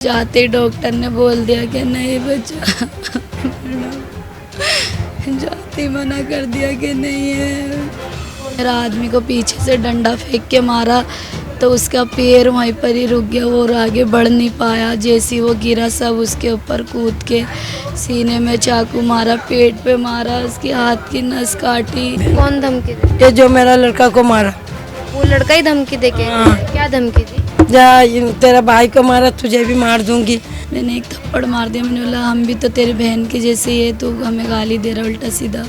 जाते डॉक्टर ने बोल दिया कि नहीं बच्चा जाते मना कर दिया कि नहीं है। मेरा आदमी को पीछे से डंडा फेंक के मारा तो उसका पैर वहीं पर ही रुक गया, वो और आगे बढ़ नहीं पाया। जैसे वो गिरा सब उसके ऊपर कूद के सीने में चाकू मारा, पेट पे मारा, उसके हाथ की नस काटी। कौन धमकी दे? ये जो मेरा लड़का को मारा, वो लड़का ही धमकी दे के? क्या धमकी दी? जा तेरा भाई को मारा तुझे भी मार दूंगी। मैंने एक थप्पड़ मार दिया। मैंने बोला हम भी तो तेरी बहन के जैसे ही है, तू हमें गाली दे रहा उल्टा सीधा।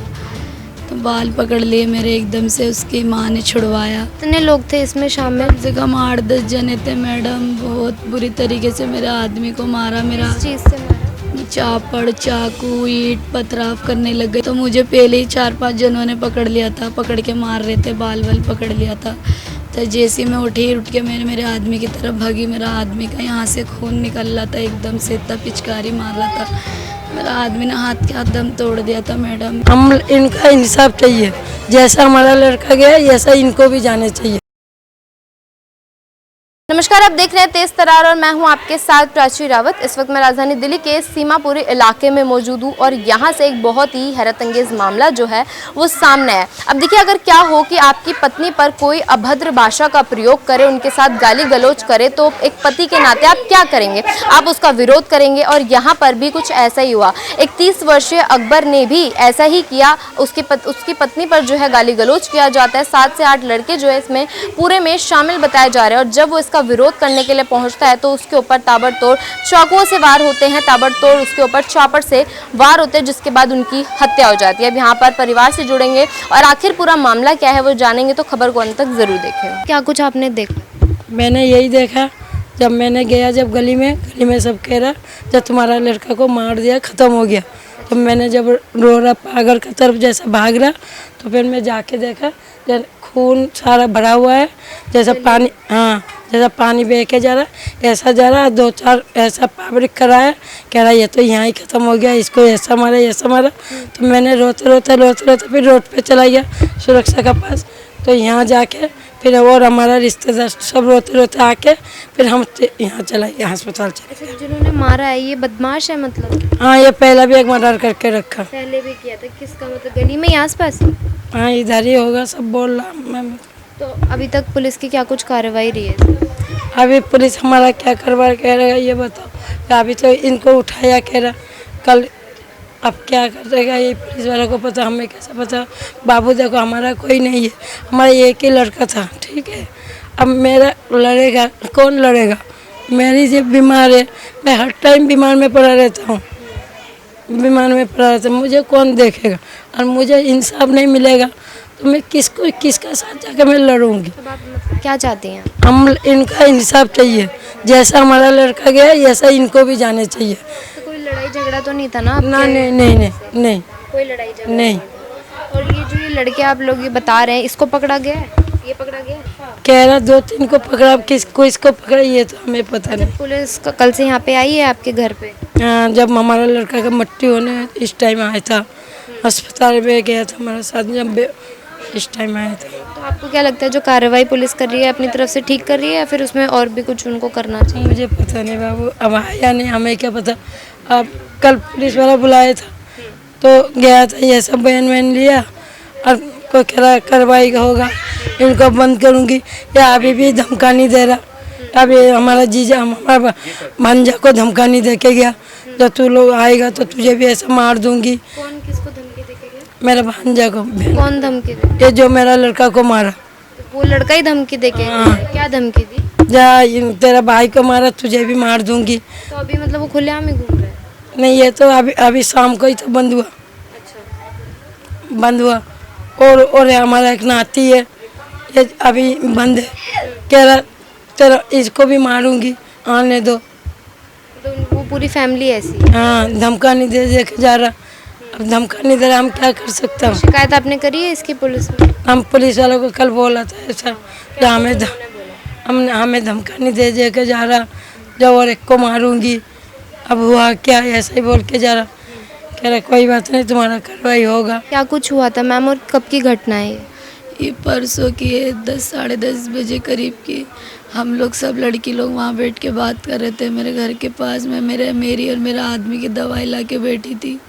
तो बाल पकड़ लिए मेरे एकदम से, उसकी माँ ने छुड़वाया। कितने लोग थे इसमें शामिल? कम से कम 8-10 जने थे मैडम। बहुत बुरी तरीके से मेरे आदमी को मारा। मेरा किस चीज़ से मारा? चापड़, चाकू, ईंट पथराव करने लग गए। तो मुझे पहले ही 4-5 जनों ने पकड़ लिया था, पकड़ के मार रहे थे, बाल वाल पकड़ लिया था। तो जैसे मैं उठ के मैंने मेरे आदमी की तरफ भागी। मेरा आदमी का यहाँ से खून निकल रहा था एकदम से, इतना पिचकारी मार रहा था। मेरा आदमी ने हाथ के हाथ दम तोड़ दिया था मैडम। हम इनका इंसाफ चाहिए, जैसा हमारा लड़का गया ऐसा इनको भी जाने चाहिए। नमस्कार, आप देख रहे हैं तेज तरार और मैं हूं आपके साथ प्राची रावत। इस वक्त मैं राजधानी दिल्ली के सीमापुरी इलाके में मौजूद हूं और यहां से एक बहुत ही हैरत अंगेज मामला जो है वो सामने है। अब देखिए, अगर क्या हो कि आपकी पत्नी पर कोई अभद्र भाषा का प्रयोग करे, उनके साथ गाली गलौज करे, तो एक पति के नाते आप क्या करेंगे? आप उसका विरोध करेंगे। और यहाँ पर भी कुछ ऐसा ही हुआ। एक 30 वर्षीय अकबर ने भी ऐसा ही किया। उसकी पत्नी पर जो है गाली गलौज किया जाता है। 7 से 8 लड़के जो है इसमें पूरे में शामिल बताए जा रहे हैं। और जब वो इसका विरोध करने के लिए पहुंचता है तो उसके ऊपर ताबड़तोड़ चाकुओं से वार होते हैं, ताबड़तोड़ उसके ऊपर चापड़ से वार होते हैं, जिसके बाद उनकी हत्या हो जाती है। अब यहाँ पर परिवार से जुड़ेंगे और आखिर पूरा मामला क्या है वो जानेंगे, तो खबर को अंत तक जरूर देखें। क्या कुछ आपने देखा? मैंने यही देखा, जब मैंने गया, जब गली में सब कह रहा जब तुम्हारा लड़का को मार दिया ख़त्म हो गया। तो मैंने जब रो रहा पागल की तरफ जैसा भाग रहा, तो फिर मैं जाके देखा खून सारा भरा हुआ है, जैसा पानी, हाँ जैसा पानी बह के जा रहा ऐसा जा रहा। 2-4 ऐसा पाबरिक कराया, कह रहा ये तो यहाँ ही ख़त्म हो गया, इसको ऐसा मारा। तो मैंने रोते फिर रोड पे चला गया सुरक्षा के पास। तो यहाँ जाके फिर और हमारा रिश्तेदार सब रोते आके फिर हम यहाँ चला गया, अस्पताल चले गए। जिन्होंने मारा है ये बदमाश है मतलब? हाँ, ये पहले भी एक मर्डर करके रखा। पहले भी किया था? किसका मतलब? गली में ही आसपास? हाँ, इधर ही होगा, सब बोल रहा मैं। तो अभी तक पुलिस की क्या कुछ कार्रवाई रही है? अभी पुलिस हमारा क्या करवा कह रहा है ये बताओ। अभी तो इनको उठाया कह रहा, कल अब क्या करेगा ये पुलिस वालों को पता, हमें कैसे पता। बाबू देखो हमारा कोई नहीं है, हमारा एक ही लड़का था, ठीक है। अब मेरा लड़ेगा कौन लड़ेगा? मेरी जब बीमार है, मैं हर टाइम बीमार में पड़ा रहता हूँ, मुझे कौन देखेगा? और मुझे इंसाफ नहीं मिलेगा तो मैं किसका साथ जाकर मैं लड़ूंगी? तो आप क्या चाहती हैं? हम इनका इंसाफ चाहिए, जैसा हमारा लड़का गया ऐसा इनको भी जाने चाहिए। तो कोई लड़ाई झगड़ा तो नहीं था ना? नहीं, कोई लड़ाई झगड़ा नहीं। और ये लड़के आप लोग ये बता रहे हैं, इसको पकड़ा गया है? ये पकड़ा गया है? कह रहा 2-3 को पकड़ा, इसको पकड़ा ये तो हमें पता नहीं। पुलिस कल से यहाँ पे आई है आपके घर पे? हाँ, जब हमारा लड़का का मट्टी होने इस टाइम आया था, अस्पताल में गया था हमारा साथ, जब इस टाइम आया था। तो आपको क्या लगता है जो कार्रवाई पुलिस कर रही है अपनी तरफ से ठीक कर रही है, या फिर उसमें और भी कुछ उनको करना चाहिए? मुझे पता नहीं बाबू, अब आया नहीं, हमें क्या पता। अब कल पुलिस वाला बुलाया था तो गया था, ये सब बयान लिया और कोई कार्रवाई होगा, इनको बंद करूँगी। या अभी भी धमकानी दे रहा। अभी हमारा जीजा हमारा भांजा को धमकानी दे के गया, जब तू लोग आएगा तो तुझे भी ऐसा मार दूंगी। कौन किसको धमकी दे के गया? मेरा भांजा को। कौन धमकी दे? ये जो मेरा लड़का को मारा, वो लड़का ही धमकी दे के? क्या धमकी दी? जा तेरा भाई को मारा तुझे भी मार दूंगी। तो अभी मतलब वो खुलेआम ही घूम रहा है? नहीं, ये तो अभी शाम को ही तो बंद हुआ। अच्छा, बंद हुआ। और हमारा एक नाती है, ये अभी बंद है, कह रहा तेरा इसको भी मारूंगी, आने दो। तो वो पूरी फैमिली ऐसी? हाँ, धमकानी दे के जा रहा। अब धमकानी दे रहा, हम क्या कर सकते हैं? शिकायत आपने करी है इसकी पुलिस में? हम पुलिस वालों को कल बोला था ऐसा कि हमें धमकानी दे के जा रहा, जब और एक को मारूंगी। अब हुआ क्या, ऐसा ही बोल के जा रहा। कह रहा कोई बात नहीं, तुम्हारा कार्रवाई होगा। क्या कुछ हुआ था मैम और कब की घटना है ये? ये परसों की है, 10 साढ़े 10 बजे करीब की। हम लोग सब लड़की लोग वहाँ बैठ के बात कर रहे थे मेरे घर के पास में। मेरी और मेरा आदमी की दवाई ला के बैठी थी।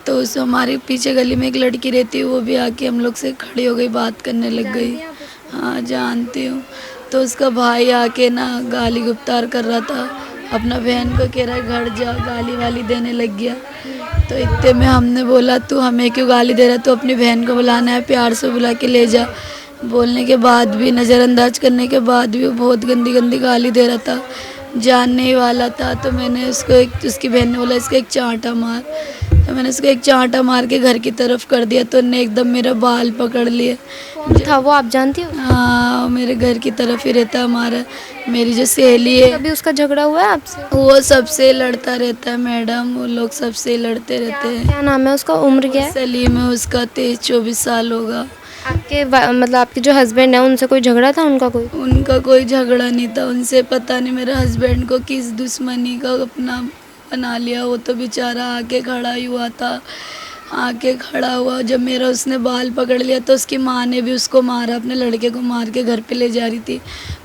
तो उस हमारे पीछे गली में एक लड़की रहती है, वो भी आके हम लोग से खड़ी हो गई, बात करने लग गई। हाँ जानती हूँ। तो उसका भाई आके ना गाली गुप्तार कर रहा था, अपना बहन को कह रहा है घर जा, गाली वाली देने लग गया। तो इतने में हमने बोला तू हमें क्यों गाली दे रहा है, तो अपनी बहन को बुलाना है, प्यार से बुला के ले जा। बोलने के बाद भी, नज़रअंदाज करने के बाद भी वो बहुत गंदी गंदी गाली दे रहा था, जानने ही वाला था। तो मैंने उसकी बहन ने बोला इसको एक चांटा मार। तो मैंने उसको एक चांटा मार के घर की तरफ कर दिया, तो उन्हें एकदम मेरा बाल पकड़ लिए। कौन था वो, आप जानती हो? हाँ, मेरे घर की तरफ ही रहता है हमारा। मेरी जो सहेली है, कभी उसका झगड़ा हुआ है आपसे? वो सबसे लड़ता रहता है मैडम, वो लोग सबसे लड़ते रहते हैं। क्या नाम है उसका, उम्र क्या है? सलीम है उसका, 23-24 साल होगा। आपके मतलब आपके जो हस्बैंड है उनसे कोई झगड़ा था उनका कोई? उनका कोई झगड़ा नहीं था उनसे, पता नहीं मेरे हस्बैंड को किस दुश्मनी का अपना बना लिया। वो तो बेचारा आके खड़ा ही हुआ था, आके खड़ा हुआ। जब मेरा उसने बाल पकड़ लिया तो उसकी माँ ने भी उसको मारा, अपने लड़के को मार के घर पे ले जा रही थी।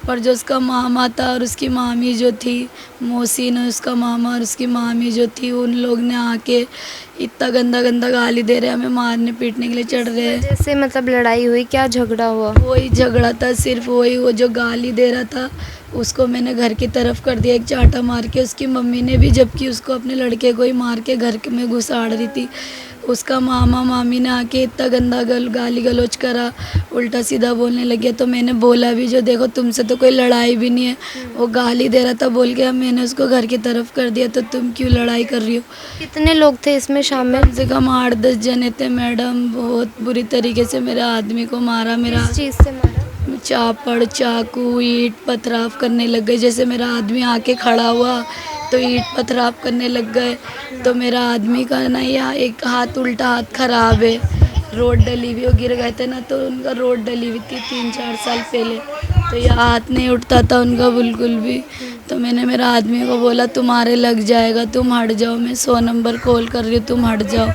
पर जो उसका मामा था और उसकी मामी जो थी, मौसी ने, उसका मामा और उसकी मामी जो थी, उन लोग ने आके इतना गंदा गंदा गाली दे रहे हैं, हमें मारने पीटने के लिए चढ़ रहे हैं। जैसे मतलब लड़ाई हुई, क्या झगड़ा हुआ? वही झगड़ा था, सिर्फ वही, वो जो गाली दे रहा था उसको मैंने घर की तरफ कर दिया एक चांटा मार के। उसकी मम्मी ने भी, जबकि उसको अपने लड़के को ही मार के घर में घुसाड़ रही थी। उसका मामा मामी ने आके इतना गंदा गाली गलौज करा, उल्टा सीधा बोलने लगे। तो मैंने बोला भी, जो देखो तुमसे तो कोई लड़ाई भी नहीं है, वो गाली दे रहा था बोल के मैंने उसको घर की तरफ कर दिया, तो तुम क्यों लड़ाई कर रही हो। कितने लोग थे इसमें शामिल? कम से कम 8-10 जने थे मैडम। बहुत बुरी तरीके से मेरे आदमी को मारा। मेरा किस चीज़ से मारा? चापड़, चाकू, ईंट पथराव करने लग गए। जैसे मेरा आदमी आके खड़ा हुआ तो ईंट पथराव करने लग गए। तो मेरा आदमी का ना यहाँ एक हाथ, उल्टा हाथ खराब है, रोड डली हुई, वो गिर गए थे ना, तो उनका रोड डली हुई थी 3-4 साल पहले। तो यह हाथ नहीं उठता था उनका बिल्कुल भी। तो मैंने मेरा आदमी को बोला तुम्हारे लग जाएगा, तुम हट जाओ, मैं 100 नंबर कॉल कर रही हूँ, तुम हट जाओ।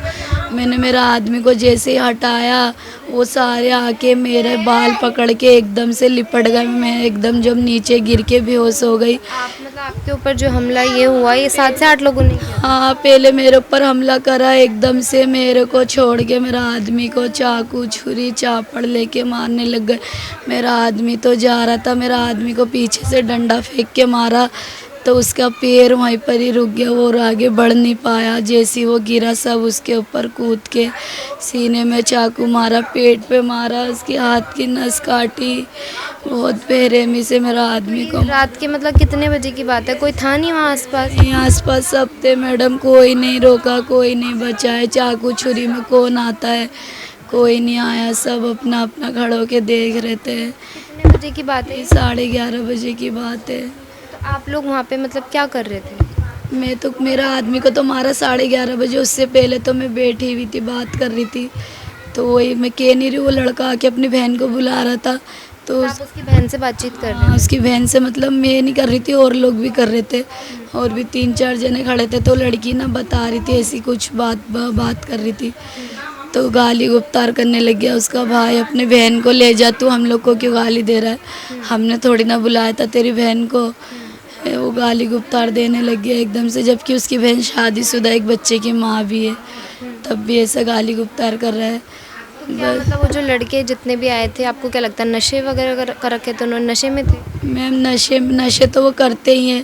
मैंने मेरा आदमी को जैसे ही हटाया, वो सारे आके मेरे बाल पकड़ के एकदम से लिपट गए। मैं एकदम जब नीचे गिर के बेहोश हो गई। आप मतलब आपके ऊपर जो हमला ये हुआ, ये 7 से 8 लोगों ने किया? हाँ, पहले मेरे ऊपर हमला करा, एकदम से मेरे को छोड़ के मेरा आदमी को चाकू, छुरी, चापड़ लेके मारने लग गए। मेरा आदमी तो जा रहा था, मेरा आदमी को पीछे से डंडा फेंक के मारा, तो उसका पैर वहीं पर ही रुक गया, वो और आगे बढ़ नहीं पाया। जैसे ही वो गिरा, सब उसके ऊपर कूद के सीने में चाकू मारा, पेट पे मारा, उसके हाथ की नस काटी, बहुत बेरहमी से मेरा आदमी को। रात के मतलब कितने बजे की बात है? कोई था नहीं वहाँ आसपास? यहाँ आसपास सब थे मैडम, कोई नहीं रोका, कोई नहीं बचाए। चाकू छुरी में कौन आता है, कोई नहीं आया, सब अपना अपना खड़े होके देख रहे थे। कितने बजे की बात है? 11:30 बजे की बात है। तो आप लोग वहाँ पे मतलब क्या कर रहे थे? मैं तो, मेरा आदमी को तो मारा 11:30 बजे, उससे पहले तो मैं बैठी हुई थी, बात कर रही थी। तो वही मैं कह नहीं रही, वो लड़का आके अपनी बहन को बुला रहा था। तो आप उसकी बहन से बातचीत कर रहे हाँ, उसकी बहन से, मतलब मैं नहीं कर रही थी, और लोग भी कर रहे थे, और भी 3-4 जने खड़े थे। तो लड़की ना बता रही थी, ऐसी कुछ बात कर रही थी। तो गाली गुप्तार करने लग गया उसका भाई, अपने बहन को ले जा, तू हम लोग को क्यों गाली दे रहा है, हमने थोड़ी ना बुलाया था तेरी बहन को। वो गाली गुप्तार देने लग गया एकदम से, जबकि उसकी बहन शादीशुदा एक बच्चे की माँ भी है, तब भी ऐसा गाली गुप्तार कर रहा है। क्या मतलब वो जो लड़के जितने भी आए थे, आपको क्या लगता है नशे वगैरह कर रखे थे उन्होंने? नशे में थे? मैम नशे तो वो करते ही हैं,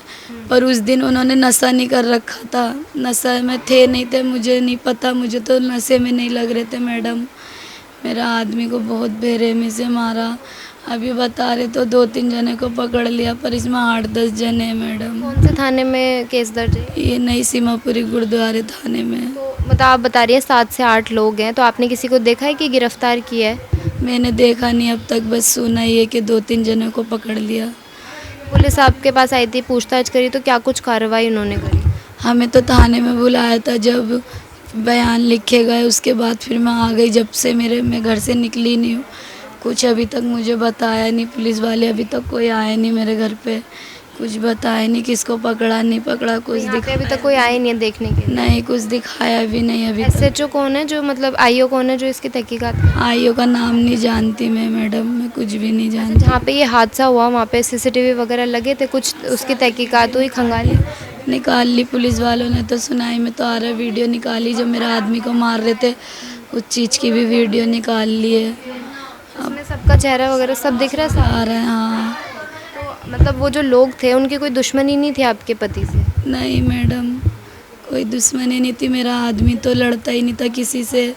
पर उस दिन उन्होंने नशा नहीं कर रखा था। नशा में थे नहीं थे, मुझे नहीं पता, मुझे तो नशे में नहीं लग रहे थे मैडम। मेरा आदमी को बहुत बेरहमी से मारा। अभी बता रहे तो 2-3 जने को पकड़ लिया, पर इसमें 8-10 जने हैं मैडम। कौन से थाने में केस दर्ज है? ये नई सीमापुरी गुरुद्वारे थाने में। तो मतलब आप बता रही हैं 7 से 8 लोग हैं, तो आपने किसी को देखा है कि गिरफ्तार किया है? मैंने देखा नहीं अब तक, बस सुना ही है कि 2-3 जनों को पकड़ लिया। पुलिस आपके पास आई थी, पूछताछ करी, तो क्या कुछ कार्रवाई उन्होंने करी? हमें तो थाने में बुलाया था, जब बयान लिखे गए उसके बाद फिर मैं आ गई। जब से मैं घर से निकली नहीं हूँ, कुछ अभी तक मुझे बताया नहीं, पुलिस वाले अभी तक कोई आए नहीं मेरे घर पे, कुछ बताया नहीं, किसको पकड़ा नहीं पकड़ा, कुछ यहाँ पे दिखा अभी तक कोई आए नहीं है देखने के लिए? नहीं, कुछ दिखाया भी नहीं अभी तक। एसएचओ कौन है जो मतलब आईओ कौन है जो इसकी तहकीकात करे? आईओ का नाम नहीं जानती मैं मैडम, मैं कुछ भी नहीं जानती। जहाँ पे ये हादसा हुआ वहाँ पे सीसीटीवी वगैरह लगे थे, कुछ उसकी तहकीकात हुई, खंगाली? निकाल ली पुलिस वालों ने तो, सुनाई में तो आ रहा है, वीडियो निकाली जब मेरे आदमी को मार रहे थे, उस चीज़ की भी वीडियो निकाल ली है। उसमें सबका चेहरा वगैरह सब दिख रहा है साफ? आ रहा है हाँ। तो मतलब वो जो लोग थे उनकी कोई दुश्मनी नहीं थी आपके पति से? नहीं मैडम, कोई दुश्मनी नहीं थी, मेरा आदमी तो लड़ता ही नहीं था किसी से।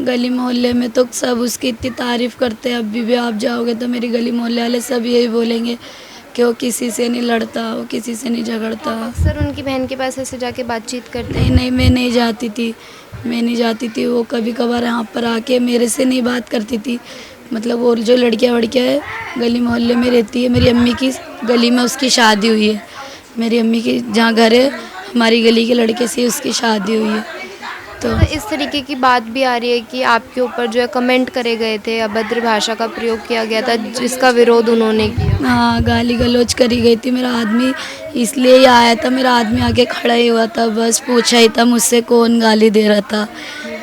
गली मोहल्ले में तो सब उसकी इतनी तारीफ़ करते हैं, अभी भी आप जाओगे तो मेरी गली मोहल्ले वाले सब यही बोलेंगे कि वो किसी से नहीं लड़ता, वो किसी से नहीं झगड़ता। अक्सर उनकी बहन के पास ऐसे जाके बातचीत करते? नहीं नहीं, मैं नहीं जाती थी, मैं नहीं जाती थी। वो कभी कभार यहाँ पर आके मेरे से नहीं बात करती थी। मतलब वो जो लड़कियाँ वड़कियाँ है गली मोहल्ले में रहती है, मेरी अम्मी की गली में उसकी शादी हुई है, मेरी अम्मी की जहाँ घर है हमारी गली के लड़के से उसकी शादी हुई है। तो इस तरीके की बात भी आ रही है कि आपके ऊपर जो है कमेंट करे गए थे, अभद्र भाषा का प्रयोग किया गया था जिसका विरोध उन्होंने किया। हाँ, गाली गलौज करी गई थी। मेरा आदमी इसलिए ही आया था, मेरा आदमी आके खड़ा ही हुआ था, बस पूछा ही था मुझसे कौन गाली दे रहा था,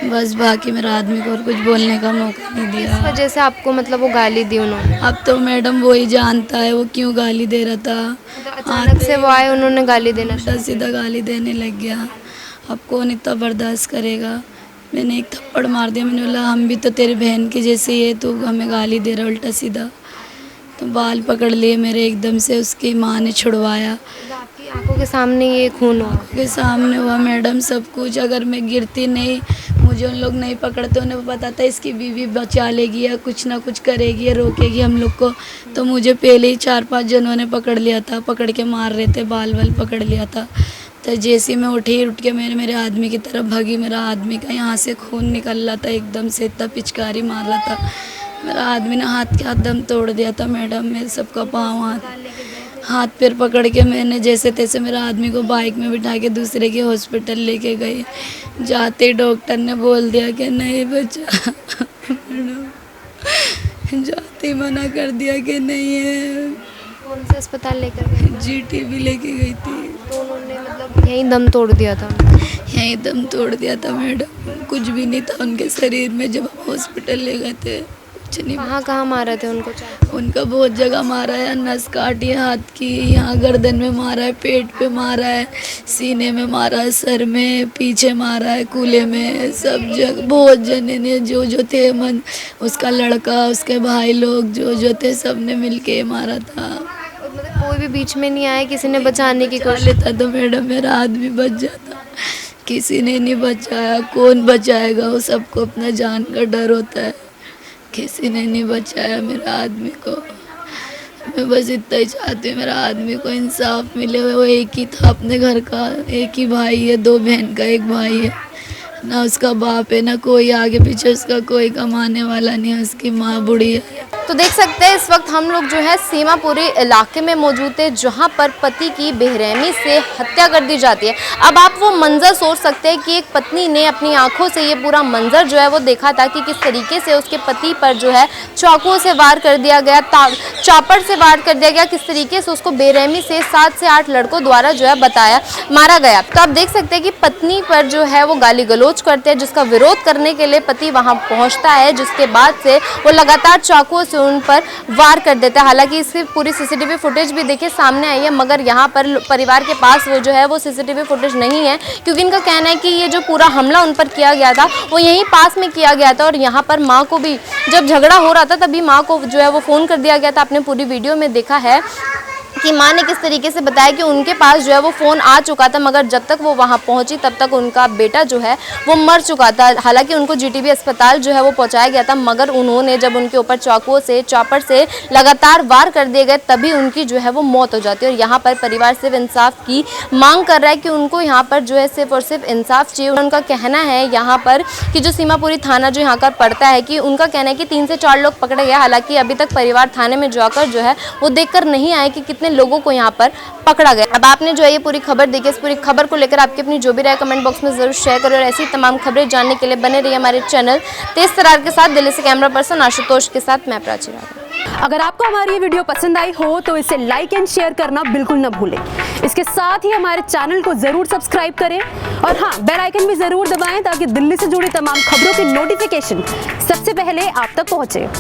बस। बाकी मेरा आदमी को और कुछ बोलने का मौका नहीं इस दिया। वजह से आपको मतलब वो गाली दी उन्होंने? अब तो मैडम वो ही जानता है वो क्यों गाली दे रहा था। अचानक से वो आए, उन्होंने गाली देना उल्टा सीधा गाली देने लग गया। अब कौन इतना बर्दाश्त करेगा। मैंने एक थप्पड़ मार दिया, मैंने बोला हम भी तो तेरी बहन के जैसे ही है, तू हमें गाली दे रहा उल्टा सीधा। तो बाल पकड़ लिए मेरे एकदम से, उसकी माँ ने छुड़वाया। आपकी आंखों के सामने ये खून हुआ? के सामने हुआ मैडम सब कुछ। अगर मैं गिरती नहीं, मुझे उन लोग नहीं पकड़ते, उन्हें पता था इसकी बीवी बचा लेगी या कुछ ना कुछ करेगी या रोकेगी हम लोग को, तो मुझे पहले ही 4-5 जनों ने पकड़ लिया था, पकड़ के मार रहे थे, बाल वाल पकड़ लिया था। तो जैसे मैं उठ के मेरे आदमी की तरफ भागी, मेरा आदमी का यहाँ से खून निकल रहा था एकदम से, इतना पिचकारी मार रहा था। मेरा आदमी ने हाथ के हाथ दम तोड़ दिया था मैडम, मेरे सबका पाँव हाथ पैर पकड़ के मैंने जैसे तैसे मेरा आदमी को बाइक में बिठा के दूसरे के हॉस्पिटल लेके गई। जाते डॉक्टर ने बोल दिया कि नहीं बचा मैडम, जाते ही मना कर दिया कि नहीं है। कौन से अस्पताल लेकर गए? जीटी भी लेके गई थी। तो उन्होंने मतलब यहीं दम तोड़ दिया था? यहीं दम तोड़ दिया था मैडम, कुछ भी नहीं था उनके शरीर में जब हम हॉस्पिटल ले गए थे, कुछ नहीं। कहाँ मारा थे उनको? उनका बहुत जगह मारा है, नस काटी है हाथ की, यहाँ गर्दन में मारा है, पेट पे मारा है, सीने में मारा है, सर में, पीछे मारा है, कूल्हे में, सब जगह बहुत जने ने जो थे मन, उसका लड़का, उसके भाई लोग जो थे सब ने मिलके मारा था। मतलब कोई भी बीच में नहीं आया, किसी ने बचाने की कोशिश? लेता तो मैडम मेरा आदमी बच जाता, किसी ने नहीं बचाया। कौन बचाएगा, वो सबको अपना जान का डर होता है, किसी ने नहीं बचाया मेरा आदमी को। मैं बस इतना ही चाहती हूँ मेरा आदमी को इंसाफ मिले। वो एक ही था अपने घर का, एक ही भाई है, 2 बहन का एक भाई है, ना उसका बाप है ना कोई आगे पीछे उसका कोई कमाने वाला नहीं है, उसकी माँ बूढ़ी है। तो देख सकते हैं इस वक्त हम लोग जो है सीमापुरी इलाके में मौजूद थे, जहां पर पति की बेरहमी से हत्या कर दी जाती है। अब आप वो मंजर सोच सकते हैं कि एक पत्नी ने अपनी आंखों से ये पूरा मंजर जो है वो देखा था कि किस तरीके से उसके पति पर जो है चाकुओं से वार कर दिया गया, चापड़ से वार कर दिया गया, किस तरीके से उसको बेरहमी से 7 से 8 लड़कों द्वारा जो है मारा गया। तो आप देख सकते हैं कि पत्नी पर जो है वो गाली गलौज करते हैं, जिसका विरोध करने के लिए पति वहाँ पहुँचता है, जिसके बाद से वो लगातार चाकुओं से उन पर वार कर देता है। हालांकि इसकी पूरी सीसीटीवी फुटेज भी देखिए सामने आई है, मगर यहाँ पर परिवार के पास वो जो है वो सीसीटीवी फुटेज नहीं है, क्योंकि इनका कहना है कि ये जो पूरा हमला उन पर किया गया था वो यहीं पास में किया गया था। और यहाँ पर माँ को भी जब झगड़ा हो रहा था तभी माँ को जो है वो फ़ोन कर दिया गया था। आपने पूरी वीडियो में देखा है कि माँ ने किस तरीके से बताया कि उनके पास जो है वो फ़ोन आ चुका था, मगर जब तक वो वहाँ पहुँची तब तक उनका बेटा जो है वो मर चुका था। हालांकि उनको जीटीबी अस्पताल जो है वो पहुँचाया गया था, मगर उन्होंने जब उनके ऊपर चाकुओं से, चापड़ से लगातार वार कर दिए गए तभी उनकी जो है वो मौत हो जाती है। और यहाँ पर परिवार सिर्फ इंसाफ की मांग कर रहा है कि उनको यहाँ पर जो है सिर्फ और सिर्फ इंसाफ चाहिए। उनका कहना है यहाँ पर कि जो सीमापुरी थाना जो यहाँ का पड़ता है, कि उनका कहना है कि 3 से 4 लोग पकड़े गए। हालांकि अभी तक परिवार थाने में जाकर जो है वो देखकर नहीं आए कि कितने लोगों को यहाँ पर पकड़ा गया। अब आपने जो है ये पूरी खबर देखी, इस पूरी खबर को लेकर आपकी अपनी जो भी राय कमेंट बॉक्स में जरूर शेयर करें। और ऐसी तमाम खबरें जानने के लिए बने रहिए हमारे चैनल तेज तरार के साथ। दिल्ली से कैमरा पर्सन आशुतोष के साथ मैं प्राची रावत। अगर आपको हमारी ये वीडियो पसंद आई हो तो इसे लाइक एंड शेयर करना बिल्कुल न भूलें। इसके साथ ही हमारे चैनल को ज़रूर सब्सक्राइब करें और हाँ, बेल आइकन भी ज़रूर दबाएं ताकि दिल्ली से जुड़ी तमाम खबरों की नोटिफिकेशन सबसे पहले आप तक पहुँचे।